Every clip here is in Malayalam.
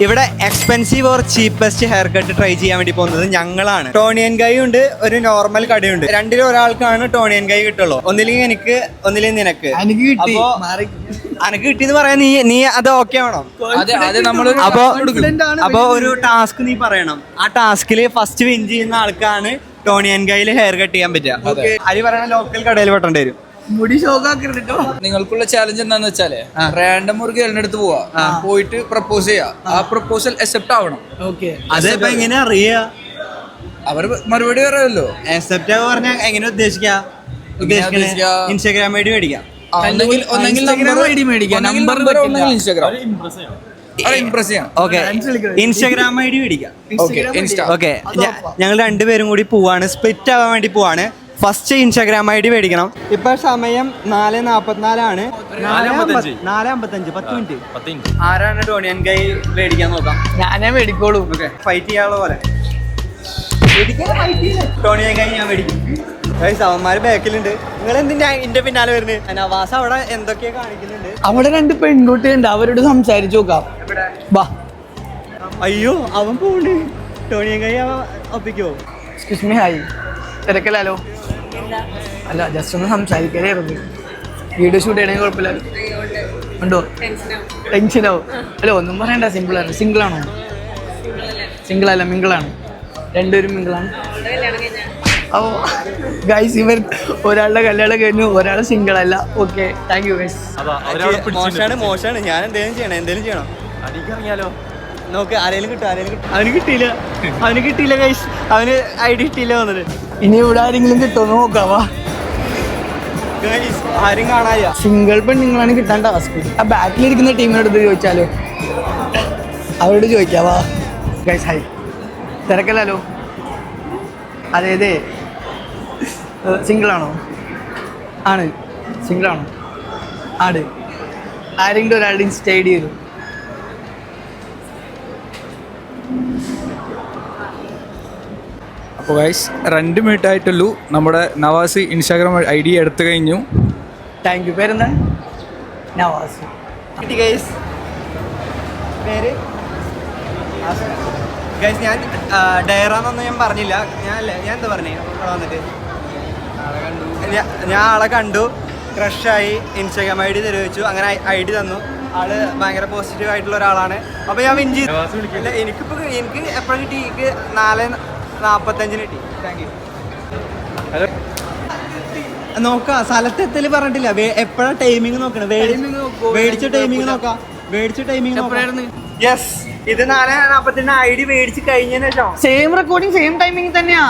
ഇവിടെ expensive or cheapest hair cut try ചെയ്യാൻ വേണ്ടി പോകുന്നത് ഞങ്ങളാണ്. ടോണിയൻ ഗൈ ഉണ്ട്, ഒരു നോർമൽ കടയുണ്ട്. രണ്ടിലും ഒരാൾക്കാണ് ടോണിയൻ ഗൈ കിട്ടുള്ളൂ. ഒന്നില്ലെങ്കിൽ എനിക്ക്, ഒന്നില്ലെങ്കിൽ നിനക്ക്. അനക്ക് കിട്ടിയെന്ന് പറയാൻ നീ അത് ഓക്കെ ആണോ? അപ്പൊ ഒരു ടാസ്ക് നീ പറയണം. ആ ടാസ്കില് ഫസ്റ്റ് വിൻ ചെയ്യുന്ന ആൾക്കാണ് ടോണിയൻ ഗൈയിൽ ഹെയർ കട്ട് ചെയ്യാൻ പറ്റുക. അരി പറയണ ലോക്കൽ കടയിൽ വെട്ടേണ്ടി വരും. മുടി ഷോക്കാക്കരുതോ. നിങ്ങൾക്കുള്ള ചാലഞ്ച് എന്താന്ന് വെച്ചാല് റാൻഡം ഒരു ഗേളിന്റെ അടുത്ത് പോയിട്ട് പ്രപ്പോസ് ചെയ്യാ. ആ പ്രപ്പോസൽ അക്സെപ്റ്റ് ആവണം. അതിപ്പോ എങ്ങനെ അറിയാ? അവര് മറുപടി പറയുമല്ലോ. അക്സെപ്റ്റ് ആവുക പറഞ്ഞാൽ എങ്ങനെ ഉദ്ദേശിക്കാ? ഇൻസ്റ്റാഗ്രാം ഐ ഡി മേടിക്കാം. ഇൻസ്റ്റാഗ്രാം ഐ ഡി മേടിക്കാം. ഓക്കെ, ഞങ്ങൾ രണ്ടുപേരും കൂടി പോവാണ്, സ്പ്ലിറ്റ് ആവാൻ വേണ്ടി പോവാണ്. ഫസ്റ്റ് ഇൻസ്റ്റാഗ്രാം ഐ ഡി മേടിക്കണം. ഇപ്പൊ സമയം 4:44 4:55. 10 മിനിറ്റ്. ആരാണ് ടോണിയൻ ഗൈ മേടിക്കാൻ നോക്കാം? ഞാനേ മേടിക്കോളൂ. ഫൈറ്റ് ചെയ്യാനുള്ള പോലെ ടോണിയൻ ഗൈ ഞാൻ മേടിക്കും. അവന്മാര് ബാക്കിലുണ്ട്. നിങ്ങൾ എന്തിനാ എന്റെ പിന്നാലെ വരുന്നത്? നവാസ് അവിടെ എന്തൊക്കെയാ കാണിക്കുന്നുണ്ട്. അവിടെ 2 പെൺകുട്ടിയുണ്ട്, അവരോട് സംസാരിച്ചു നോക്കാം. അയ്യോ, അവൻ പോണ്ട്. ടോണിയൻ ഗൈ അവൻ ഒപ്പിക്കോ? Excuse me, hi. തിരക്കല്ലോ? അല്ല, ജസ്റ്റ് ഒന്ന് സംസാരിക്കാനായിരുന്നു. വീഡിയോ ഷൂട്ട് ചെയ്യണമെങ്കിൽ കുഴപ്പമില്ല. ഉണ്ടോ? ടെൻഷനാവും. അല്ല, ഒന്നും പറയണ്ട, സിമ്പിളാണ്. സിംഗിളാണോ? സിംഗിൾ അല്ല, മിങ്കിളാണ്. രണ്ടുപേരും മിങ്കിളാണ്. ഓ ഗൈസ്, ഇവർ ഒരാളുടെ കല്യാണം കഴിഞ്ഞു, ഒരാളെ സിംഗിൾ അല്ല. Okay, thank you guys. മോശമാണ്. ഞാൻ എന്തേലും ചെയ്യണം. അടിക്കറിയാലോ. നോക്ക്, ആരെങ്കിലും കിട്ടും. അവന് കിട്ടിയില്ല ഗൈസ്. അവന് ഐ ഡി കിട്ടിയില്ല വന്നത്. ഇനി ഇവിടെ ആരെങ്കിലും കിട്ടുമോ നോക്കാവാ. ആരും കാണാനില്ല. സിംഗിൾ പെണ്ണുങ്ങളാണ് കിട്ടാൻ ടാസ്ക്. ആ ബാക്കിലിരിക്കുന്ന ടീമിനോട് ചോദിച്ചാലോ? അവരോട് ചോദിക്കാവാ. Guys hi. തിരക്കല്ലോ? അതെ, സിംഗിളാണോ? ആണ്. സിംഗിളാണോ? ആണ്. ആരെങ്കിലും ഒരാളുടെ ഇൻസ്റ്റ ഐ ഡി ചെയ്തു. അപ്പോൾ ഗൈസ് 2 മിനിറ്റ് ആയിട്ടുള്ളൂ. നമ്മുടെ നവാസ് ഇൻസ്റ്റാഗ്രാം ഐ ഡി എടുത്തു കഴിഞ്ഞു. Thank you. പേരെന്താണ്? നവാസ്. ഗൈസ് പേര് ഗൈസ് ഞാൻ ഡയറാന്നൊന്നും ഞാൻ പറഞ്ഞില്ല. ഞാൻ എന്താ പറഞ്ഞേ? വന്നിട്ട് ഞാൻ ആളെ കണ്ടു, ക്രഷായി, ഇൻസ്റ്റാഗ്രാം ഐ ഡി തരുവച്ചു. അങ്ങനെ ഐ ഡി തന്നു. ആള് ഭയങ്കര പോസിറ്റീവ് ആയിട്ടുള്ള ഒരാളാണ്. അപ്പോൾ ഞാൻ വിൻ ചെയ്തു. എനിക്ക് എപ്പോഴും കിട്ടി? എനിക്ക് 4:45 കിട്ടി. Thank you. നോക്കാം, സ്ഥലത്തെത്തല് പറഞ്ഞിട്ടില്ല. എപ്പോഴാ ടൈമിങ് നോക്കണം? മേടിച്ച ടൈമിങ് നോക്കാം. യെസ്, ഇത് 4:40 ഐ ഡി മേടിച്ച് കഴിഞ്ഞതിന് ശേഷം സെയിം റെക്കോർഡിംഗ്, സെയിം ടൈമിംഗ് തന്നെയാ.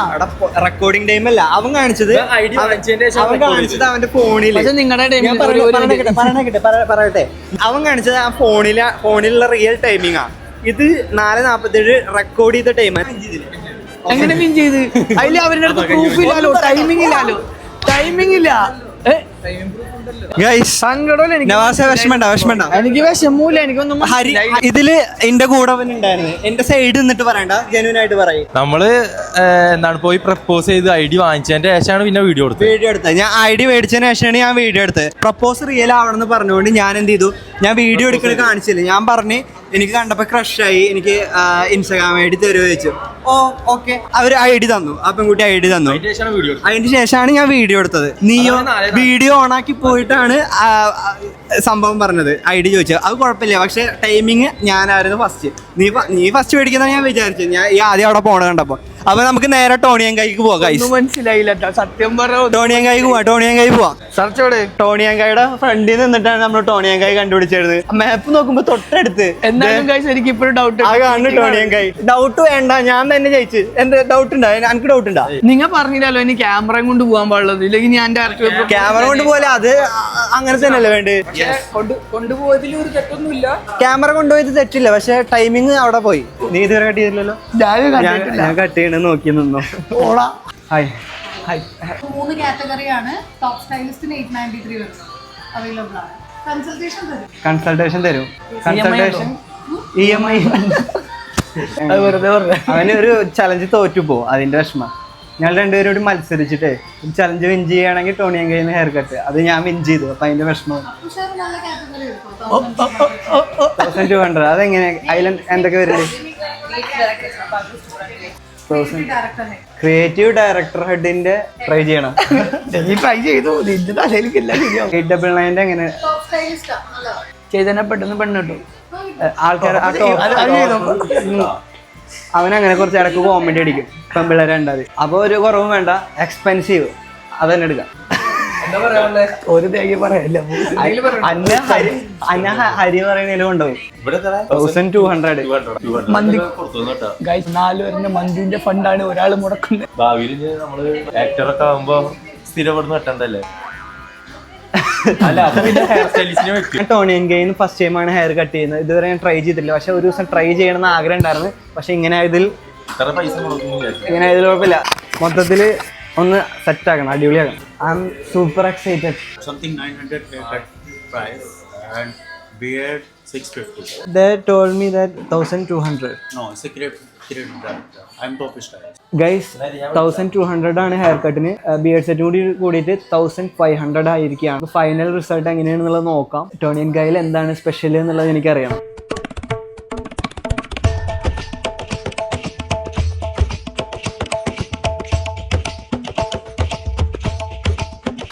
റെക്കോർഡിംഗ് ടൈം അല്ല അവൻ കാണിച്ചത്. അവന്റെ ഫോണിൽ. പറയട്ടെ, അവൻ കാണിച്ചത് ആ ഫോണിലുള്ള റിയൽ ടൈമിംഗാ. ഇത് 4:47 റെക്കോർഡ് ചെയ്ത ടൈം. എങ്ങനെ മീൻ ചെയ്ത്? അതിൽ അവരുടെ അടുത്ത് പ്രൂഫ് ഇല്ലാലോ, ടൈമിംഗ് ഇല്ല. എനിക്ക് വിഷമൂല, എനിക്കൊന്നും. ഇതില് എന്റെ കൂടെ ഉണ്ടായിരുന്നു. എന്റെ സൈഡ് നിന്നിട്ട് പറയണ്ട, ജെന്യൂൻ ആയിട്ട് പറയും. നമ്മള് എന്താണ് പോയി പ്രപ്പോസ് ചെയ്ത് ഐ ഡി വാങ്ങിച്ചതിന്റെ ശേഷമാണ് പിന്നെ വീഡിയോ എടുത്തത്. ഞാൻ ഐ ഡി മേടിച്ചതിന് ശേഷമാണ് ഞാൻ വീഡിയോ എടുത്തത്. പ്രപ്പോസ് റിയൽ ആവണമെന്ന് പറഞ്ഞുകൊണ്ട് ഞാൻ എന്ത് ചെയ്തു? ഞാൻ വീഡിയോ എടുക്കുന്നത് കാണിച്ചില്ല. ഞാൻ പറഞ്ഞ് എനിക്ക് കണ്ടപ്പോ ക്രഷായി, എനിക്ക് ഇൻസ്റ്റാഗ്രാം ഐ ഡി തരുമോ ചോദിച്ചു. ഓക്കെ, അവര് ഐ ഡി തന്നു. ആ പെൺകുട്ടി ഐ ഡി തന്നു. അതിന് ശേഷമാണ് ഞാൻ വീഡിയോ എടുത്തത്. നീയോ വീഡിയോ ഓണാക്കി പോയിട്ടാണ് സംഭവം പറഞ്ഞത്, ഐ ഡി ചോദിച്ചത്. അത് കുഴപ്പമില്ല, പക്ഷെ ടൈമിങ് ഞാനായിരുന്നു ഫസ്റ്റ്. നീ ഫസ്റ്റ് മേടിക്കുന്ന ഞാൻ വിചാരിച്ചു. ഞാൻ ഈ ആദ്യം അവിടെ പോണ കണ്ടപ്പോ. അപ്പൊ നമുക്ക് നേരെ ടോണിയൻ കൈക്ക് പോവാം. മനസ്സിലായില്ല സത്യം പറഞ്ഞ. ടോണിയൻ കൈ പോവാം. സർച്ചോടെ ടോണിയൻ കൈയുടെ ഫ്രണ്ടിൽ നിന്നിട്ടാണ് നമ്മൾ ടോണിയൻ കൈ കണ്ടുപിടിച്ചത്. മാപ്പ് നോക്കുമ്പോ തൊട്ടടുത്ത്. എനിക്ക് ഇപ്പോഴും ഡൗട്ട്. ടോണിയൻ കൈ. ഡൗട്ട് വേണ്ട, ഞാൻ തന്നെ ജയിച്ചു. എന്താ ഡൗട്ട് ഉണ്ടാ? എനിക്ക് ഡൗട്ട് ഉണ്ടാ? നിങ്ങൾ പറഞ്ഞില്ലല്ലോ ഇനി ക്യാമറ കൊണ്ട് പോകാൻ പാടുള്ളത്. ഇല്ലെങ്കിൽ ഞാൻ ക്യാമറ കൊണ്ട് പോലെ അത് അങ്ങനെ തന്നെയല്ലേ വേണ്ടത്. കൊണ്ടുപോയതിൽ ഒരു തെറ്റൊന്നുമില്ല. ക്യാമറ കൊണ്ടുപോയത് തെറ്റില്ല, പക്ഷെ ടൈമിങ് അവിടെ പോയി. നീ ഇതുവരെ കട്ട് ചെയ്തില്ലല്ലോ. ഞാൻ കട്ട് ചെയ്യണ നോക്കി നിന്നോ. ഹായ്. 3 കാറ്റഗറിയാണ്. ടോപ്പ് സ്റ്റൈലിസ്റ്റിന് 893 വരുന്നത് അവൈലബിൾ ആണ്. കൺസൾട്ടേഷൻ തരും. EMI. വെറുതെ അവന് ഒരു ചലഞ്ച് തോറ്റു പോകും, അതിന്റെ വിഷമം. ഞങ്ങൾ രണ്ടുപേരും കൂടി മത്സരിച്ചിട്ടേ ചലഞ്ച് വിൻ ചെയ്യുകയാണെങ്കിൽ ടോണിയൻ കയ്യിൽ നിന്ന് ഹെയർ കട്ട്. അത് ഞാൻ വിൻ ചെയ്തു. അപ്പം അതിന്റെ വിഷമം. തുഷാർ നല്ല കാറ്റഗറി എടുക്കും. 1200. അതെങ്ങനെ? അതിൽ എന്തൊക്കെ വരുന്നത്? ഡയറക്ടറിനെ ക്രിയേറ്റീവ് ഡയറക്ടർ ഹെഡിന്റെ ട്രൈ ചെയ്യണം. ട്രൈ ചെയ്തു. നിന്റെ തലയിലേക്കില്ല ശരിയാവും. 899 എങ്ങനെ? ടോപ്പ് സ്റ്റൈലിസ്റ്റാ നല്ലതാ. ചെയ്തന്നെ പെട്ടെന്ന് പെണ്ണ് കിട്ടും. ആൾക്കാർ അവനങ്ങനെ കുറച്ച് ഇടക്ക് കോമഡി അടിക്കും. പെമ്പിള്ളേരെ ഉണ്ടാത്. അപ്പോൾ ഒരു കുറവും വേണ്ട. എക്സ്പെൻസീവ് അത് തന്നെ എടുക്കാം. ഒരു തേങ്ങ പറയല്ല. അന്ന ഹരി പറയുന്നതിലും ഉണ്ടാവും. 1200 മന്തി ഗൈസ് 4 പേരുടെ മന്തിന്റെ ഫണ്ടാണ് ഒരാൾ മുടക്കുന്നത്. ഭാവിയിൽ നമ്മള് ആക്ടറൊക്കെ ആകുമ്പോ സ്ഥിരപ്പെടുന്ന വെട്ടണ്ടല്ലേ? അല്ല അത് പിന്നെ ഹെയർ സ്റ്റൈലിസ്റ്റിനെ വെക്കും. ടോണിയൻ കയ്യിൽ നിന്ന് ഫസ്റ്റ് ടൈമാണ് ഹെയർ കട്ട് ചെയ്യുന്നത്. ഇതുവരെ ഞാൻ ട്രൈ ചെയ്തിട്ടില്ല. പക്ഷെ ഒരു ദിവസം ട്രൈ ചെയ്യണമെന്ന് ആഗ്രഹം ഉണ്ടായിരുന്നു. പക്ഷെ ഇങ്ങനെ ആയതിൽ കുഴപ്പമില്ല. മൊത്തത്തിൽ ഒന്ന് സെറ്റ് ആക്കണം, അടിപൊളിയാക്കണം. I'm super excited. Something 900 haircut price and beard 650. They told me that 1200. No, secret that I'm top stylist. Guys 1200 ആണ് ഹെയർ കട്ടിന്. ബിയർഡ് സെറ്റും കൂടിയിട്ട് 1500 ആയിരിക്കുകയാണ്. ഫൈനൽ റിസൾട്ട് എങ്ങനെയാണെന്നുള്ളത് നോക്കാം. ടോണിയൻ കയ്യിൽ എന്താണ് സ്പെഷ്യൽ എന്നുള്ളത് എനിക്കറിയണം.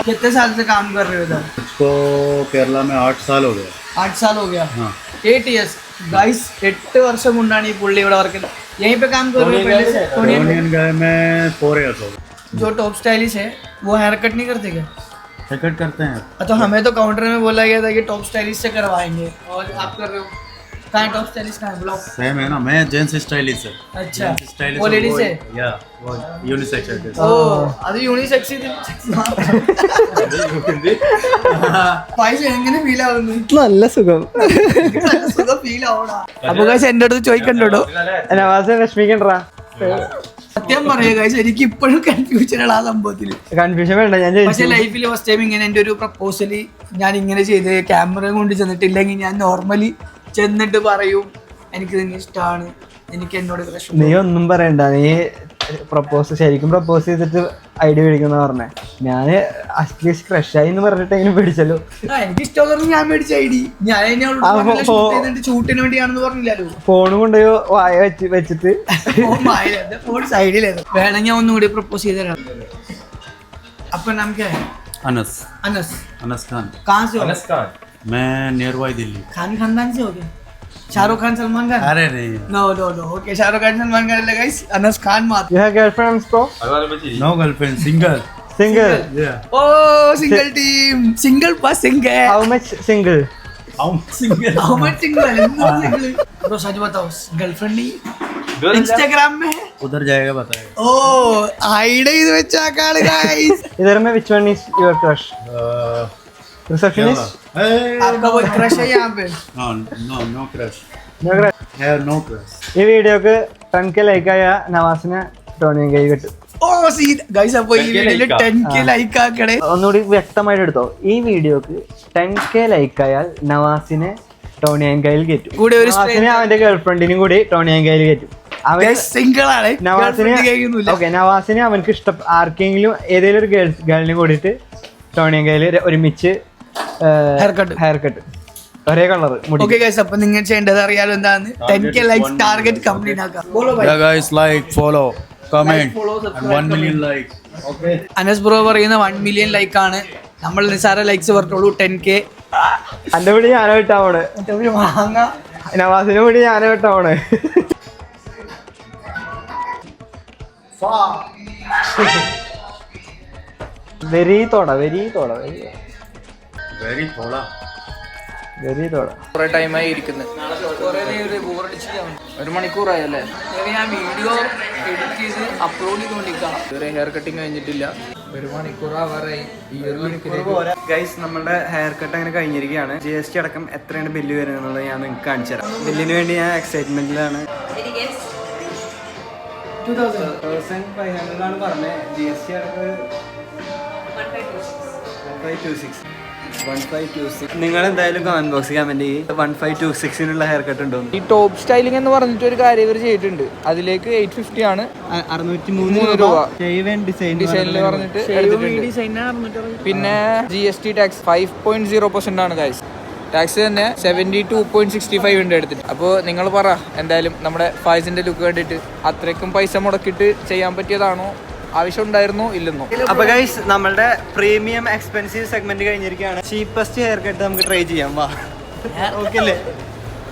कितने साल से काम कर रहे हो इधर? इसको केरला में 8 साल हो गया. 8 साल हो गया. 8 years. गाइस 8 വർഷം കൊണ്ടാണ് ഈ പുള്ളി ഇവിടെ വർക്ക് ചെയ്യുന്നത്. यहीं पे काम कर रहे हो पहले से? टोनियन गए में 4 years हो गए. जो टॉप स्टाइलिश है वो हेयर कट नहीं करते क्या? हेयरकट करते हैं. तो हमें तो काउंटर में बोला गया था कि टॉप स्टाइलिश से करवाएंगे और आप कर रहे हो. कहाँ टॉप स्टाइलिश कहाँ है? ब्लॉक. सेम है ना. मैं जेंट्स स्टाइलिस्ट है. अच्छा स्टाइलिस्ट वो लेडीज है. या वो यूनिसेक्स है. ഓ അത് യൂണിസെക്സ് പൈസ എങ്ങനെ ഫീൽ ആവുന്നു? നല്ല സുഖം. സുഖം ഫീൽ ആവണോ? അപ്പൊ ഗൈസ് എന്റെ അടുത്ത് ചോദിക്കണ്ടോ? നവാസ് വിഷമിക്കണ്ടാ. സത്യം പറയുക ഗൈസ് എനിക്ക് ഇപ്പോഴും കൺഫ്യൂഷനാണ് ആ സംഭവത്തിൽ. കൺഫ്യൂഷൻ വേണ്ട. ഞാൻ പക്ഷെ ലൈഫിൽ ഫസ്റ്റ് ടൈം ഇങ്ങനെ എൻ്റെ ഒരു പ്രപ്പോസല് ഞാൻ ഇങ്ങനെ ചെയ്ത് ക്യാമറ കൊണ്ട് ചെന്നിട്ടില്ലെങ്കിൽ ഞാൻ നോർമലി ചെന്നിട്ട് പറയും എനിക്ക് നിന്നെ ഇഷ്ടമാണ്, എനിക്ക് എന്നോട് ക്രഷ്. നീ ഒന്നും പറയണ്ട. നീ ശരിക്കും പ്രപ്പോസ് ചെയ്തിട്ട് ഐഡിയ മേടിക്കുന്ന പറഞ്ഞേ. ഞാൻ അറ്റ്ലീസ്റ്റ് ക്രഷായി എന്ന് പറഞ്ഞിട്ട് എങ്ങനെ പേടിച്ചല്ലോ. എനിക്ക് ഇഷ്ടം ഞാൻ മേടിച്ച ഐഡി ഞാൻ ഷൂട്ടിന് വേണ്ടിയാണെന്ന് പറഞ്ഞില്ലല്ലോ. ഫോൺ കൊണ്ടുപോയി വായ വെച്ചിട്ട് ഫോൺ സൈഡിലായിരുന്നു. വേണമെങ്കിൽ ഞാൻ ഒന്നും കൂടി പ്രപ്പോസ് ചെയ്ത് തരാം. അപ്പൊ നമുക്ക് अनस अनस अनस खान. कहाँ से हो? अनस खान. मैं नियर बाई दिल्ली. खान खानदान से हो गया? शाहरुख खान सलमान खान? अरे नहीं. No no no okay Shahrukh Khan Salman Khan guys Anas Khan मात. You have girlfriend, bro? No girlfriend. Single. Single. Yeah. Oh single team single pas single. How much single? How single? How much single? single. Bro सच बताओ गर्लफ्रेंड नहीं इंस्टाग्राम में है? उधर जाएगा बताएगा. Oh आईडी ഇത് വെച്ചാക്കാണ് गाइस. इधर में which one is your crush? Receptionist? आपका कोई क्रश है यहाँ पे? No crush. No crush. Have no crush. ഈ വീഡിയോക്ക് 10K ലൈക്ക് ആയ നവാസിനെ ടോണിയൻ കൈ കിട്ടും. ഓ സീ ഗൈസ് അപ്പോൾ ഈ വീഡിയോയിൽ 10K ലൈക്ക് ആക്കണേ. ഒന്നുകൂടി വ്യക്തമായിട്ട് എടുത്തോ. ഈ വീഡിയോക്ക് 10K ലൈക്ക് ആയാൽ നവാസിനെ ടോണിയൻ കയ്യിൽ കയറ്റും. കൂടെ ഒരു നവാസിനെ അവന്റെ ഗേൾഫ്രണ്ടിനും കൂടി ടോണിയൻ കയ്യിൽ കയറ്റും. സിംഗിൾ ആണ് നവാസിനെ അവനക്ക് ഇഷ്ടം ആർക്കെങ്കിലും ഏതെങ്കിലും ഒരു ഗേളിനെ കൂടിയിട്ട് ടോണിയൻ കയ്യിൽ ഒരുമിച്ച് ഹെയർ കട്ട് ഒരേ കളർ മുടി. ഓക്കേ ഗൈസ് അപ്പോൾ നിങ്ങൾ ചെയ്യേണ്ടത് അറിയാലോ എന്താണ് 10K ലൈക്സ് ടാർഗറ്റ് കംപ്ലീറ്റ് ആക്കാം. Yeah guys, like, follow, comment, and 1 million like. Okay. Anas bro പറയുന്ന 1 മില്യൺ ലൈക്ക് ആണ്. നമ്മൾ നിസാര ലൈക്സ് പറഞ്ഞോളൂ 10K. എന്റെ വീട് ഞാനോ ഇട്ടാവണ്. വാങ്ങ നവാസിന്റെ വീട് ഞാനോ ഇട്ടാവണ്. വെരി തോട കുറെ ടൈമായി ഇരിക്കുന്നത്. ഒരു മണിക്കൂറായല്ലേ? ഞാൻ വീഡിയോ എഡിറ്റ് ചെയ്ത് അപ്ലോഡ് ചെയ്തുകൊണ്ടിരിക്കാം. ഇതുവരെ ഹെയർ കട്ടിങ് കഴിഞ്ഞിട്ടില്ല. ഒരു മണിക്കൂറാവാറായി. ഗൈസ് നമ്മുടെ ഹെയർ കട്ട് അങ്ങനെ കഴിഞ്ഞിരിക്കുകയാണ്. GST അടക്കം എത്രയാണ് ബില്ല് വരുന്നത് എന്നുള്ളത് ഞാൻ നിങ്ങൾക്ക് കാണിച്ചു തരാം. ബില്ലിന് വേണ്ടി ഞാൻ എക്സൈറ്റ്മെന്റിലാണ്. 2500 പറഞ്ഞത്. GST അടക്കം 1526. 1526 നിങ്ങൾ എന്തായാലും കമന്റ് ബോക്സിൽ കമന്റ് ചെയ്യും 1526 ഹെയർ കട്ട് ഉണ്ടോ. ഈ ടോപ്പ് സ്റ്റൈലിംഗ് എന്ന് പറഞ്ഞിട്ട് ഒരു കാര്യം ഇവർ ചെയ്തിട്ടുണ്ട്. അതിലേക്ക് 850 ആണ് 603 രൂപ ഡിസൈനിൽ പറഞ്ഞിട്ട് എടുത്തിട്ടുണ്ട്. പിന്നെ GST ടാക്സ് 5.0% ആണ് ഗൈസ്. ടാക്സ് തന്നെ 72.65 ഉണ്ട് എടുത്തിട്ട്. അപ്പോൾ നിങ്ങൾ പറ എന്തായാലും നമ്മുടെ ഫായ്സിന്റെ ലുക്ക് കണ്ടിട്ട് അത്രയ്ക്കും പൈസ മുടക്കിയിട്ട് ചെയ്യാൻ പറ്റിയതാണോ, ആവശ്യം ഉണ്ടായിരുന്നോ ഇല്ലെന്നോ? അപ്പൊ ഗൈസ് നമ്മളുടെ പ്രീമിയം എക്സ്പെൻസീവ് സെഗ്മെന്റ് കഴിഞ്ഞിരിക്കുകയാണ്. ചീപ്പസ്റ്റ് ഹെയർ കട്ട് നമുക്ക് ട്രൈ ചെയ്യാം. വാ, ഓക്കെ അല്ലേ?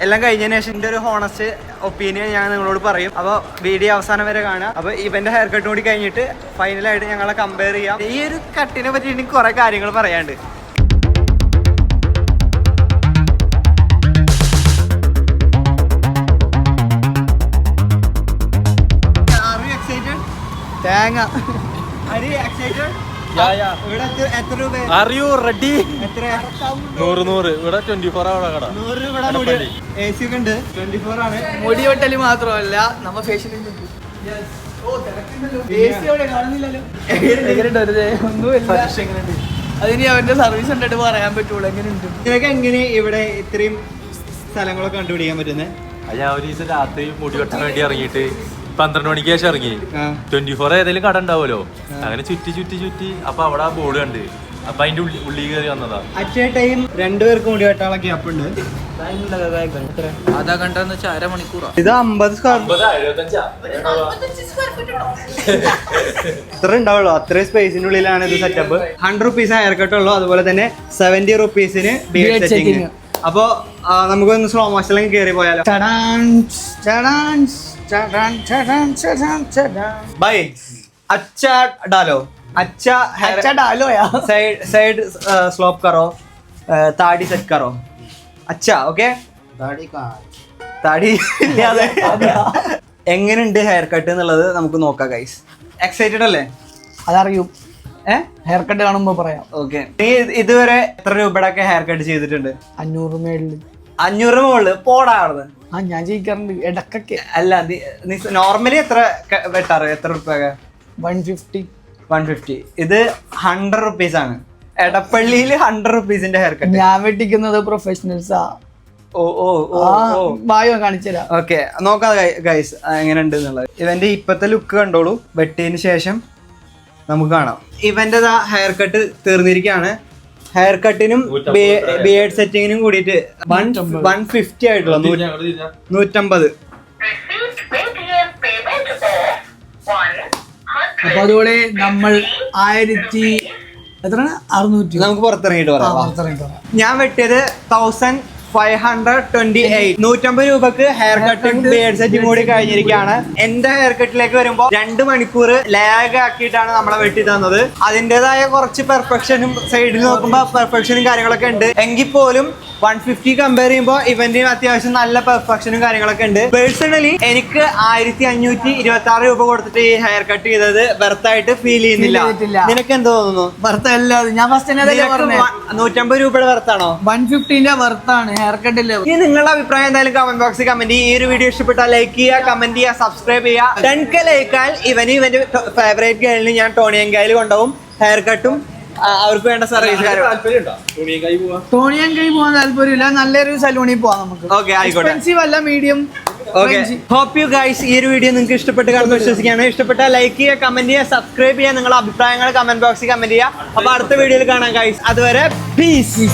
എല്ലാം കഴിഞ്ഞതിന് ശേഷം എൻ്റെ ഒരു ഹോണസ്റ്റ് ഒപ്പീനിയൻ ഞാൻ നിങ്ങളോട് പറയും. അപ്പോൾ വീഡിയോ അവസാനം വരെ കാണുക. അപ്പോൾ ഇവന്റെ ഹെയർ കട്ടും കൂടി കഴിഞ്ഞിട്ട് ഫൈനലായിട്ട് ഞങ്ങളെ കമ്പയർ ചെയ്യാം. ഈ ഒരു കട്ടിനെ പറ്റി എനിക്ക് കുറെ കാര്യങ്ങൾ പറയാനുണ്ട്. തേങ്ങ എത്ര രൂപ? അറിയൂ റെഡി എത്ര? 100 ഇവിടെ 24 ആണ് കട. 100 രൂപ AC ഒക്കെ ഉണ്ട്. 24 ആണ്. മുടി വെട്ടല് മാത്രമല്ല നമ്മ ഫേഷ്യൽ അതിന് അവന്റെ സർവീസ് കണ്ടിട്ട് പറയാൻ പറ്റുള്ളൂ എങ്ങനെയുണ്ട്. നിനക്ക് എങ്ങനെ ഇവിടെ ഇത്രയും സ്ഥലങ്ങളൊക്കെ കണ്ടുപിടിക്കാൻ പറ്റുന്നത്? ഞാൻ ഒരു ദിവസം രാത്രി മുടി വെട്ടാൻ വേണ്ടി ഇറങ്ങിയിട്ട് 12 മണിക്ക് ശേഷം ഇറങ്ങി. 24 ഏതെങ്കിലും കട ഉണ്ടാവുമല്ലോ, അങ്ങനെ ചുറ്റി അപ്പൊ അവിടെ ആ ബോർഡ് കണ്ട്, അപ്പൊ അതിന്റെ ഉള്ളിൽ കയറി വന്നതാ. അറ്റ് എ ടൈം രണ്ടുപേർക്കും കൂടി വെട്ടാനുള്ള ഗ്യാപ്പ് ഉണ്ട്. അതാ കണ്ടെന്ന് വെച്ചാൽ അരമണിക്കൂറാ. ഇത് 50 സ്ക്വയർ 55 സ്ക്വയർ ഫീറ്റ് ഉണ്ടോ? ഇത്ര ഉണ്ടാവുള്ളൂ. അത്രയും സ്പേസിന്റെ ഉള്ളിലാണ് ഇത് സെറ്റപ്പ്. 100 റുപ്പീസ് ഹെയർ കട്ട് ഉള്ളൂ. അതുപോലെ തന്നെ 70 റുപ്പീസിന് ബിയർഡ് സെറ്റിംഗ്. അപ്പൊ നമുക്കൊന്ന് സ്ലോ മോഷനിലേക്ക് കയറി പോയാലോ. ബൈ अच्छा डालो, अच्छा ഡാലോയാ साइड स्लोप करो, ताड़ी सेट करो. अच्छा ओके. താടി ഇല്ലാതെ എങ്ങനെയുണ്ട് ഹെയർ കട്ട് എന്നുള്ളത് നമുക്ക് നോക്കാം ഗൈസ്. എക്സൈറ്റഡ് അല്ലേ? അതറിയും. ഹെയർ കട്ട് കാണുമ്പോ പറയാം. ഓക്കെ. നീ ഇതുവരെ എത്ര രൂപയുടെ ഒക്കെ ഹെയർ കട്ട് ചെയ്തിട്ടുണ്ട്? 500 മേളില്. 500 മുകളില് പോടാറുണ്ട്. ഞാൻ ചെയ്യിക്കാറുണ്ട് ഇടക്കൊക്കെ. അല്ല നീ നോർമലി എത്ര വെട്ടാറ്? എത്ര റുപ്യ? 150. ഇത് 100 റുപ്പീസ് ആണ്. എടപ്പള്ളിയില് 100 റുപ്പീസിന്റെ ഹെയർ കട്ട്. ഞാൻ വെട്ടിക്കുന്നത് പ്രൊഫഷണൽസാ. വായോ കാണിച്ചുതരാം. ഓക്കെ, നോക്കാം ഗൈസ് എങ്ങനെയുണ്ട് എന്നുള്ളത്. ഇവന്റെ ഇപ്പത്തെ ലുക്ക് കണ്ടോളൂ. വെട്ടിയതിന് ശേഷം നമുക്ക് കാണാം. ഇവന്റെ ഹെയർ കട്ട് തീർന്നിരിക്കുകയാണ്. ഹെയർ കട്ടിനും ബിയേർഡ് സെറ്റിങ്ങിനും കൂടിയിട്ട് 150 ആയിട്ടുള്ള 150. അപ്പൊ അതുപോലെ നമ്മൾ 1000 എത്രയാണ് 600 നമുക്ക് പുറത്തിറങ്ങിയിട്ട് പറയാം. ഞാൻ വെട്ടിയത് 1528. 150 രൂപക്ക് ഹെയർ കട്ടും ബിയേർഡ് സെറ്റും കൂടി കഴിഞ്ഞിരിക്കുകയാണ്. എന്റെ ഹെയർ കട്ടിലേക്ക് വരുമ്പോ 2 മണിക്കൂർ ലാഗ് ആക്കിയിട്ടാണ് നമ്മളെ വെട്ടി തന്നത്. അതിൻ്റെതായ കുറച്ച് പെർഫെക്ഷനും സൈഡിൽ നോക്കുമ്പോ പെർഫെക്ഷനും കാര്യങ്ങളൊക്കെ ഉണ്ട്. എങ്കിൽ പോലും 150 കമ്പയർ ചെയ്യുമ്പോൾ ഇവന്റിന് അത്യാവശ്യം നല്ല പെർഫെക്ഷനും കാര്യങ്ങളൊക്കെ ഉണ്ട്. പേഴ്സണലി എനിക്ക് 1526 രൂപ കൊടുത്തിട്ട് ഈ ഹെയർ കട്ട് ചെയ്തത് വെർത്തായിട്ട് ഫീൽ ചെയ്യുന്നില്ല. നിനക്ക് എന്ത് തോന്നുന്നു? വെർത്തല്ല. ഞാൻ ഫസ്റ്റ് 150 രൂപയുടെ വെർത്താണോ? 150ന്റെ വെർത്താണ് ഹെയർ കട്ടില്ല. ഈ നിങ്ങളുടെ അഭിപ്രായം എന്തായാലും കമന്റ് ബോക്സിൽ കമന്റ് ചെയ്യുക. ഈ ഒരു വീഡിയോ ഇഷ്ടപ്പെട്ടാൽ ലൈക്ക് ചെയ്യുക, കമന്റ് ചെയ്യുക, സബ്സ്ക്രൈബ് ചെയ്യുക. 10K ലൈക്കാൽ ഇവന്റെ ഫേവറേറ്റ് ഗേളിന് ഞാൻ ടോണിയങ്കായിൽ കൊണ്ടുപോകും. ഹെയർ കട്ടും അവർക്ക് വേണ്ട സർവീസ്. ടോണിയങ്കായി പോകാൻ താല്പര്യമില്ല. നല്ലൊരു സലൂണിൽ പോവാം നമുക്ക്. ഓക്കെ, ആയിക്കോട്ടെ. എക്സ്പെൻസീവ് അല്ല, medium. Okay, hope you guys ഈ ഒരു വീഡിയോ നിങ്ങൾക്ക് ഇഷ്ടപ്പെട്ട് കാണുന്ന വിശ്വസിക്കുകയാണ്. ഇഷ്ടപ്പെട്ടാൽ ലൈക്ക് ചെയ്യുക, കമന്റ് ചെയ്യുക, സബ്സ്ക്രൈബ് ചെയ്യുക. നിങ്ങളുടെ അഭിപ്രായങ്ങൾ കമന്റ് ബോക്സിൽ കമന്റ് ചെയ്യുക. അപ്പൊ അടുത്ത വീഡിയോയിൽ കാണാം ഗൈസ്. അതുവരെ പീസ്.